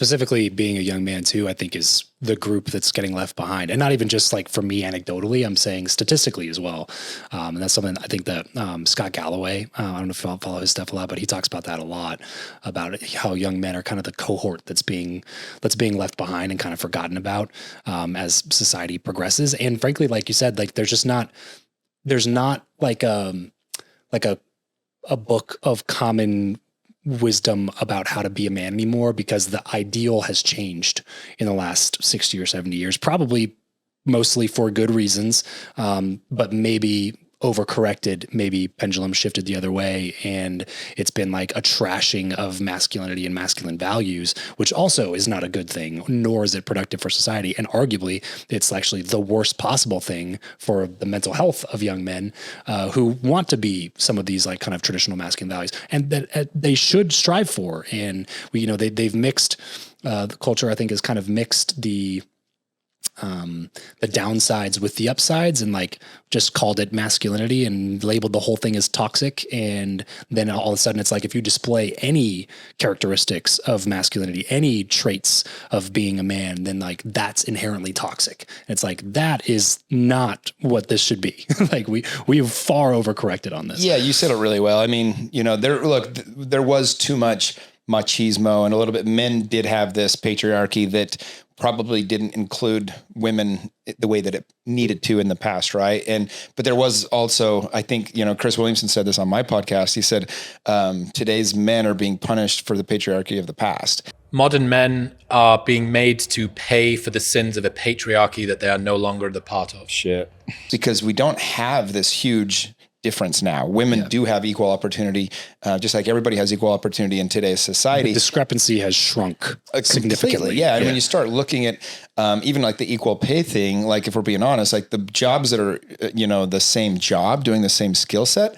specifically being a young man too, I think is the group that's getting left behind. And not even just like for me anecdotally, I'm saying statistically as well. And that's something I think that Scott Galloway, I don't know if you follow his stuff a lot, but he talks about that a lot, about how young men are kind of the cohort that's being left behind and kind of forgotten about as society progresses. And frankly, like you said, like there's not like a book of common wisdom about how to be a man anymore, because the ideal has changed in the last 60 or 70 years, probably mostly for good reasons. But maybe overcorrected, maybe pendulum shifted the other way. And it's been like a trashing of masculinity and masculine values, which also is not a good thing, nor is it productive for society. And arguably it's actually the worst possible thing for the mental health of young men who want to be some of these like kind of traditional masculine values, and that they should strive for. And they've mixed the culture, I think, has kind of mixed the downsides with the upsides, and like just called it masculinity and labeled the whole thing as toxic. And then all of a sudden it's like, if you display any characteristics of masculinity, any traits of being a man, then like that's inherently toxic. It's like, that is not what this should be. Like we've far overcorrected on this. Yeah. You said it really well. I mean, there was too much machismo, and a little bit, men did have this patriarchy that probably didn't include women the way that it needed to in the past. Right. But there was also, I think, Chris Williamson said this on my podcast. He said, today's men are being punished for the patriarchy of the past. Modern men are being made to pay for the sins of a patriarchy that they are no longer the part of. Shit. Because we don't have this huge difference now. Women do have equal opportunity, just like everybody has equal opportunity in today's society. The discrepancy has shrunk significantly. Yeah. And when you start looking at even like the equal pay thing, like if we're being honest, like the jobs that are, the same job doing the same skill set,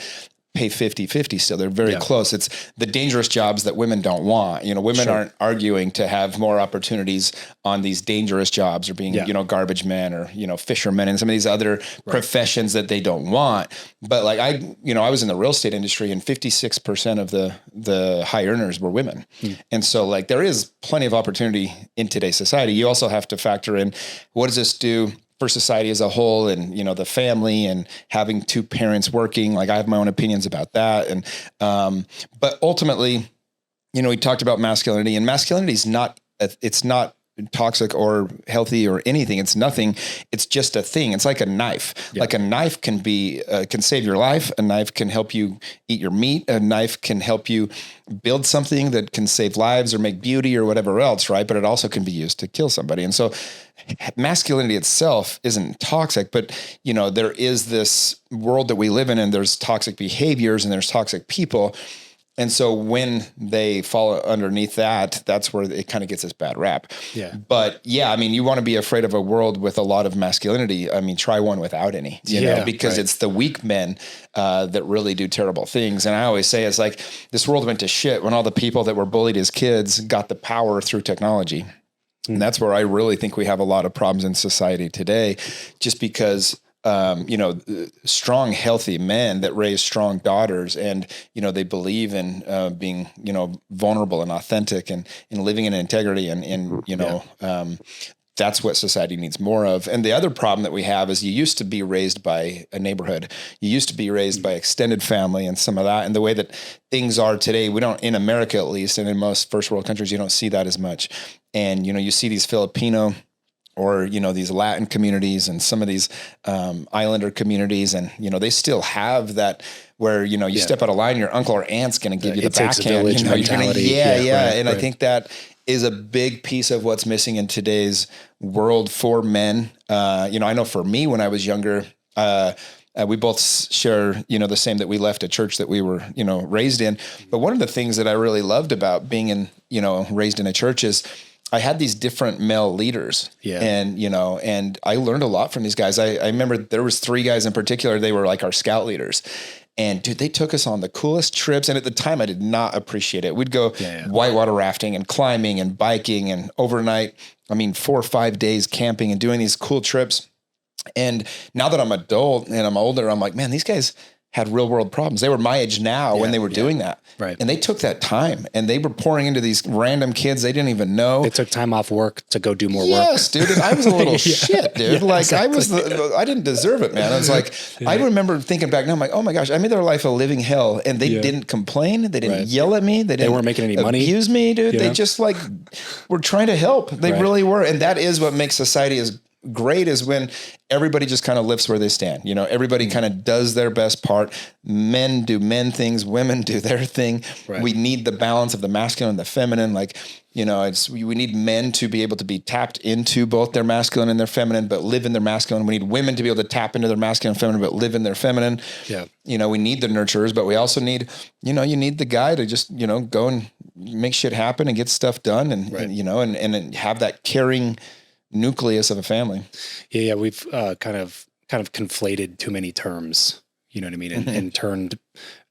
pay 50-50 still. They're very close. It's the dangerous jobs that women don't want. Women aren't arguing to have more opportunities on these dangerous jobs, or being, garbage men, or, fishermen, and some of these other professions that they don't want. But like I was in the real estate industry, and 56% of the high earners were women. And so like there is plenty of opportunity in today's society. You also have to factor in, what does this do for society as a whole, and the family, and having two parents working. Like I have my own opinions about that, and but ultimately, we talked about masculinity, and masculinity is not toxic or healthy or anything. It's nothing. It's just a thing. It's like a knife. Like a knife can save your life. A knife can help you eat your meat. A knife can help you build something that can save lives or make beauty or whatever else, right? But it also can be used to kill somebody. And so masculinity itself isn't toxic, but there is this world that we live in, and there's toxic behaviors and there's toxic people. And so when they fall underneath that, that's where it kind of gets this bad rap. Yeah. But yeah, I mean, you want to be afraid of a world with a lot of masculinity. I mean, try one without any, because it's the weak men that really do terrible things. And I always say, it's like this world went to shit when all the people that were bullied as kids got the power through technology. And that's where I really think we have a lot of problems in society today, just because strong, healthy men that raise strong daughters, and, they believe in being, vulnerable and authentic, and living in integrity, and that's what society needs more of. And the other problem that we have is, you used to be raised by a neighborhood. You used to be raised by extended family and some of that. And the way that things are today, we don't, in America at least, and in most first world countries, you don't see that as much. And, you see these Filipino or, these Latin communities and some of these islander communities. And, they still have that where, you step out of line, your uncle or aunt's going to give you the backhand. Mentality. I think that is a big piece of what's missing in today's world for men. I know for me, when I was younger, we both share, the same, that we left a church that we were, raised in. But one of the things that I really loved about being raised in a church is, I had these different male leaders, and I learned a lot from these guys. I remember there was 3 guys in particular. They were like our scout leaders, and dude, they took us on the coolest trips. And at the time I did not appreciate it. We'd go whitewater rafting and climbing and biking and overnight, 4 or 5 days camping and doing these cool trips. And now that I'm adult and I'm older, I'm like, man, these guys had real world problems. They were my age now when they were doing that. Right. And they took that time and they were pouring into these random kids they didn't even know. They took time off work to go do more work. Yes, dude. And I was a little shit, dude. I didn't deserve it, man. I was like, I remember thinking back now, I'm like, oh my gosh, I made their life a living hell. And they didn't complain. They didn't yell at me. They weren't making any money. Abuse me, dude. They just like were trying to help. They really were. And that is what makes society as great, is when everybody just kind of lifts where they stand. You know, everybody kind of does their best part. Men do men things, women do their thing. Right. We need the balance of the masculine and the feminine. Like, you know, we need men to be able to be tapped into both their masculine and their feminine, but live in their masculine. We need women to be able to tap into their masculine and feminine, but live in their feminine. Yeah. You know, we need the nurturers, but we also need, you know, you need the guy to just, you know, go and make shit happen and get stuff done and you know, and have that caring nucleus of a family. Yeah. We've kind of conflated too many terms, you know what I mean? And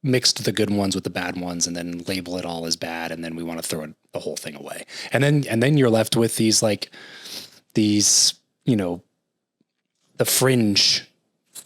mixed the good ones with the bad ones, and then label it all as bad. And then we want to throw the whole thing away. And then you're left with these, you know, the fringe,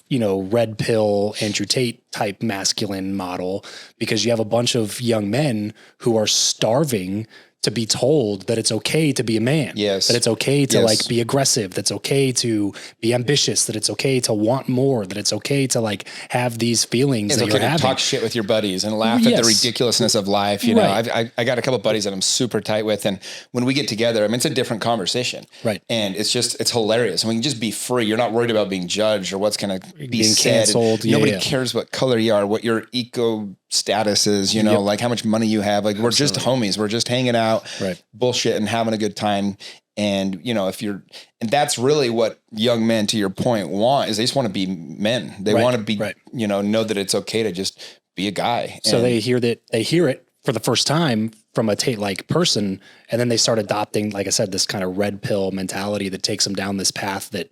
you know, red pill, Andrew Tate type masculine model, because you have a bunch of young men who are starving to be told that it's okay to be a man. Yes. That it's okay to like be aggressive. That's okay to be ambitious. That it's okay to want more. That it's okay to like have these feelings. It's that okay you're having. To talk shit with your buddies and laugh at the ridiculousness of life. You know, I got a couple of buddies that I'm super tight with, and when we get together, I mean, it's a different conversation. Right. And it's hilarious. And we can just be free. You're not worried about being judged or what's going to be being said. Canceled. Nobody cares what color you are, what your eco status is, you know, like how much money you have. Like we're just homies. We're just hanging out, bullshit and having a good time. And, you know, and that's really what young men, to your point, want, is they just want to be men. They want to be, you know that it's okay to just be a guy. So they hear it for the first time from a Tate-like person. And then they start adopting, like I said, this kind of red pill mentality that takes them down this path that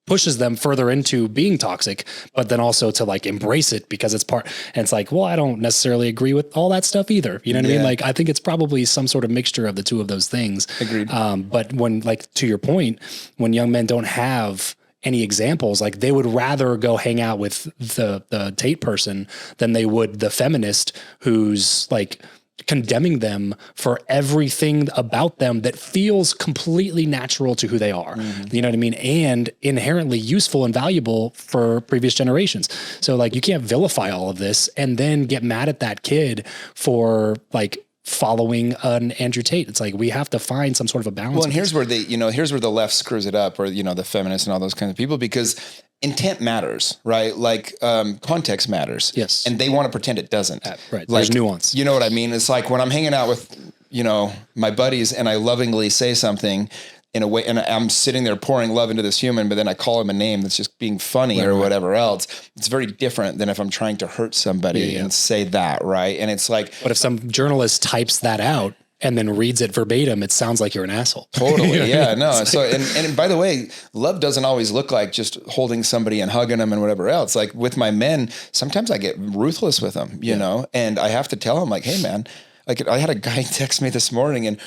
pushes them further into being toxic, but then also to like embrace it because it's part, and it's like, well, I don't necessarily agree with all that stuff either. You know what I mean? Like, I think it's probably some sort of mixture of the two of those things. Agreed. But when, like, to your point, when young men don't have any examples, like they would rather go hang out with the Tate person than they would the feminist who's like condemning them for everything about them that feels completely natural to who they are. You know what I mean? And inherently useful and valuable for previous generations. So like, you can't vilify all of this and then get mad at that kid for like following an Andrew Tate. It's like, we have to find some sort of a balance. Well, and here's where the left screws it up, or, you know, the feminists and all those kinds of people, because intent matters, right? Like, context matters. Yes. And they want to pretend it doesn't. Right. Like, there's nuance. You know what I mean? It's like when I'm hanging out with, you know, my buddies and I lovingly say something in a way, and I'm sitting there pouring love into this human, but then I call him a name that's just being funny or whatever else. It's very different than if I'm trying to hurt somebody and say that, right? And it's like, but if some journalist types that out and then reads it verbatim, it sounds like you're an asshole. Totally. Yeah, no. So, and by the way, love doesn't always look like just holding somebody and hugging them and whatever else. Like with my men, sometimes I get ruthless with them, you know, and I have to tell them like, hey man, like I had a guy text me this morning and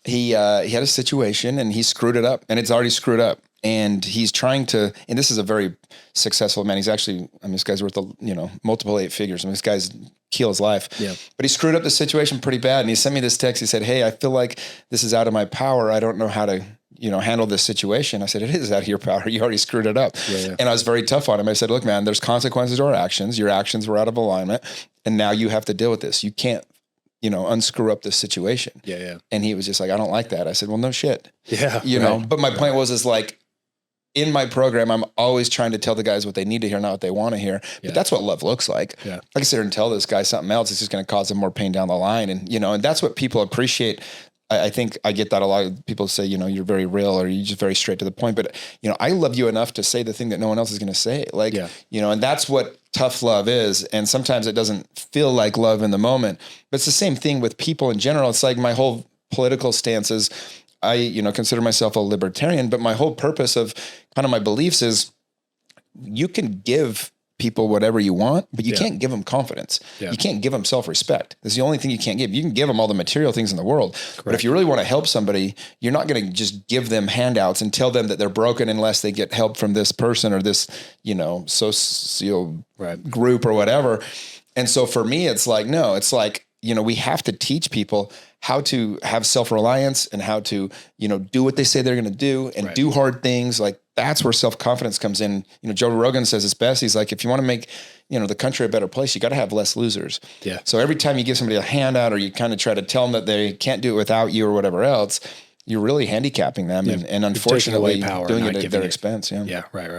he had a situation and he screwed it up, and it's already screwed up. And he's trying to, and this is a very successful man. He's actually, I mean, this guy's worth, multiple 8 figures. I mean, this guy's killed his life. Yeah. But he screwed up the situation pretty bad. And he sent me this text. He said, hey, I feel like this is out of my power. I don't know how to, handle this situation. I said, it is out of your power. You already screwed it up. Yeah. And I was very tough on him. I said, look, man, there's consequences to our actions. Your actions were out of alignment. And now you have to deal with this. You can't, unscrew up this situation. Yeah. Yeah. And he was just like, I don't like that. I said, well, no shit. Yeah. But my point is like, in my program, I'm always trying to tell the guys what they need to hear, not what they want to hear. But that's what love looks like. Yeah. I can sit here and tell this guy something else. It's just going to cause him more pain down the line. And, and that's what people appreciate. I think I get that a lot of people say, you're very real, or you're just very straight to the point. But, I love you enough to say the thing that no one else is going to say. Like, and that's what tough love is. And sometimes it doesn't feel like love in the moment, but it's the same thing with people in general. It's like my whole political stance is, I, consider myself a libertarian, but my whole purpose of kind of my beliefs is you can give people whatever you want, but you can't give them confidence. Yeah. You can't give them self-respect. That's the only thing you can't give. You can give them all the material things in the world, but if you really want to help somebody, you're not going to just give them handouts and tell them that they're broken unless they get help from this person or this, you know, socio group or whatever. And so for me, it's like, no, it's like, you know, we have to teach people how to have self-reliance and how to, you know, do what they say they're going to do and do hard things. Like that's where self-confidence comes in. You know, Joe Rogan says it's best. He's like, if you want to make, you know, the country a better place, you got to have less losers. Yeah. So every time you give somebody a handout or you kind of try to tell them that they can't do it without you or whatever else, you're really handicapping them and unfortunately power, doing it at their expense. Yeah. Right.